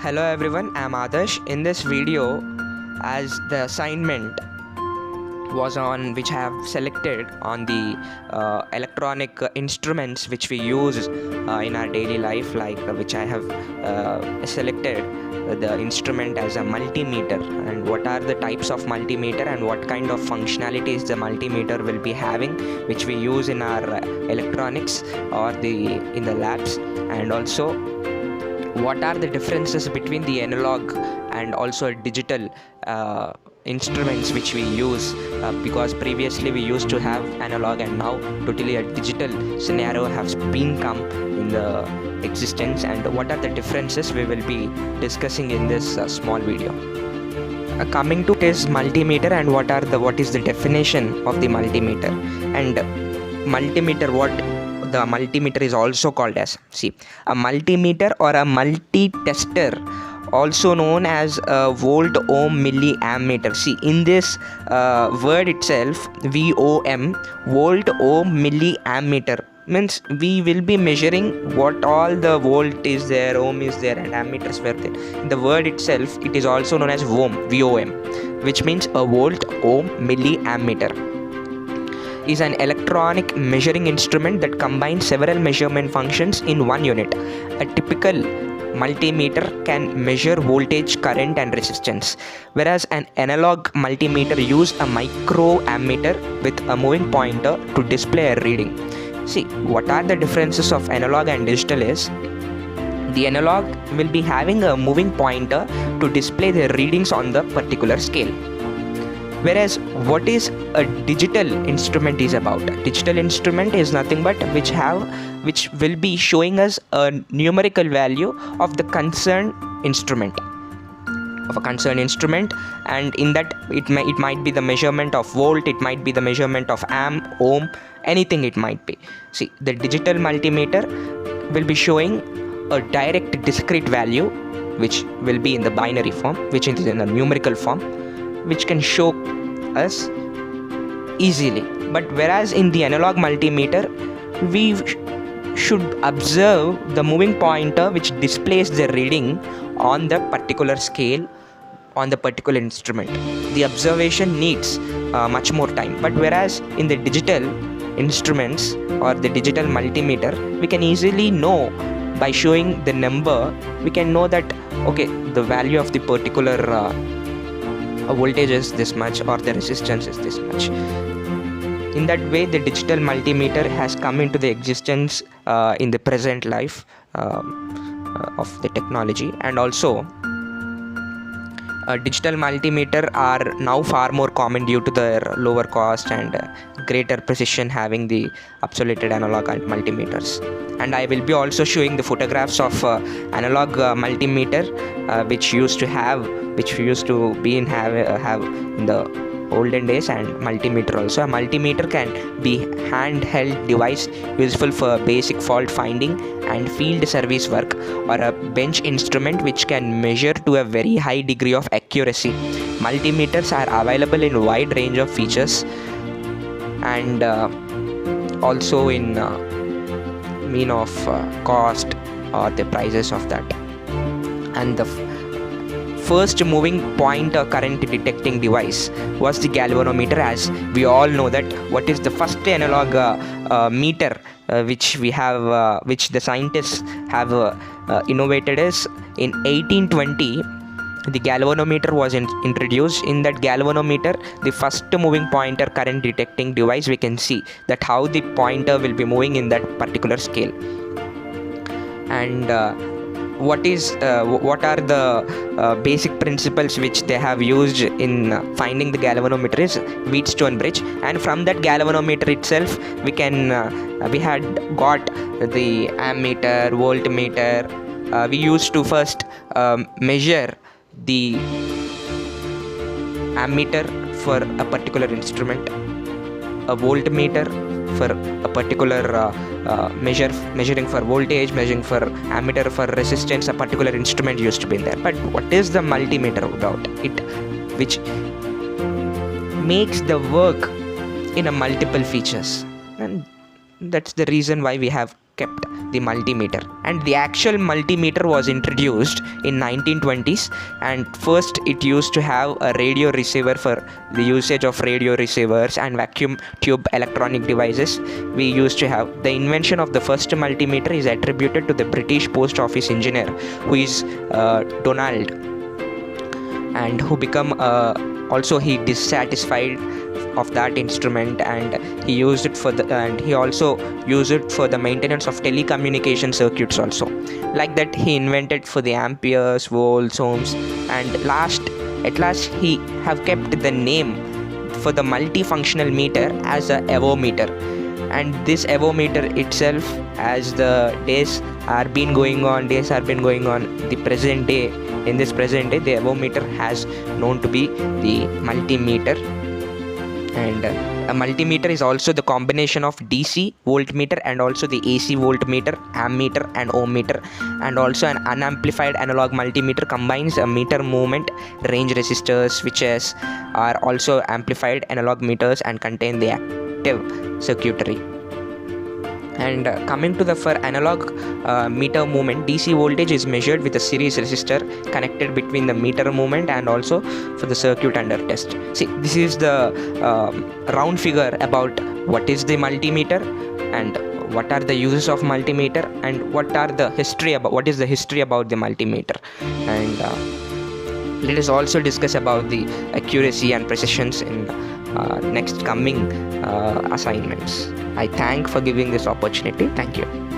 Hello everyone, I'm Adarsh. In this video, as the assignment was on which I have selected on the electronic instruments which we use in our daily life, like which I have selected the instrument as a multimeter, and what are the types of multimeter and what kind of functionalities the multimeter will be having, which we use in our electronics or in the labs, and also what are the differences between the analog and also digital instruments which we use, because previously we used to have analog and now totally a digital scenario has been come in the existence, and what are the differences we will be discussing in this small video. Coming to is multimeter and what is the definition of the multimeter, and multimeter, what the multimeter is also called as, a multimeter or a multi-tester, also known as a volt ohm milliammeter. In this word itself, VOM, volt ohm milliammeter, means we will be measuring what all the volt is there, ohm is there, and ammeters were there. In the word itself, it is also known as VOM, which means a volt ohm milliammeter is an electronic measuring instrument that combines several measurement functions in one unit. A typical multimeter can measure voltage, current, and resistance, whereas an analog multimeter uses a microammeter with a moving pointer to display a reading. What are the differences of analog and digital is, the analog will be having a moving pointer to display the readings on the particular scale, whereas what is a digital instrument is about. Digital instrument is nothing but which will be showing us a numerical value of the concerned instrument, and in that it might be the measurement of volt, it might be the measurement of amp, ohm, anything it might be. The digital multimeter will be showing a direct discrete value, which will be in the binary form, which is in the numerical form, which can show us easily. But whereas in the analog multimeter, we should observe the moving pointer which displays the reading on the particular scale on the particular instrument. The observation needs much more time. But whereas in the digital instruments or the digital multimeter, we can easily know by showing the number, we can know that okay, the value of the particular voltage is this much or the resistance is this much. In that way, the digital multimeter has come into the existence in the present life of the technology, and also digital multimeter are now far more common due to their lower cost and greater precision having the obsoleted analog multimeters. And I will be also showing the photographs of analog multimeter which we used to be in have in the olden days, and multimeter also. A multimeter can be handheld device useful for basic fault finding and field service work, or a bench instrument which can measure to a very high degree of accuracy. Multimeters are available in a wide range of features and also in mean of cost or the prices of that. And the first moving pointer current detecting device was the galvanometer, as we all know that what is the first analog meter which the scientists have innovated is in 1820. The galvanometer was introduced. In that galvanometer, the first moving pointer current detecting device, we can see that how the pointer will be moving in that particular scale. And what are the basic principles which they have used in finding the galvanometer is Wheatstone bridge, and from that galvanometer itself we had got the ammeter, voltmeter. We used to first measure the ammeter for a particular instrument, a voltmeter for a particular measuring for voltage, measuring for ammeter for resistance. A particular instrument used to be in there. But what is the multimeter about? It which makes the work in a multiple features, and that's the reason why we have kept the multimeter, and the actual multimeter was introduced in 1920s. And first it used to have a radio receiver for the usage of radio receivers and vacuum tube electronic devices. We used to have the invention of the first multimeter is attributed to the British post office engineer, who is Donald, and who become also he dissatisfied of that instrument, and he used it and he also used it for the maintenance of telecommunication circuits also. Like that, he invented for the amperes, volts, ohms, and at last he have kept the name for the multifunctional meter as a evometer. And this evometer itself, as the days are been going on, the present day, in this present day, the evometer has known to be the multimeter. And a multimeter is also the combination of DC voltmeter and also the AC voltmeter, ammeter and ohmmeter. And also an unamplified analog multimeter combines a meter movement, range resistors, switches are also amplified analog meters and contain the active circuitry. And coming to the for analog meter movement, DC voltage is measured with a series resistor connected between the meter movement and also for the circuit under test. See, this is the round figure about what is the multimeter and what are the uses of multimeter and what is the history about the multimeter. And let us also discuss about the accuracy and precisions in next coming assignments. I thank for giving this opportunity. Thank you.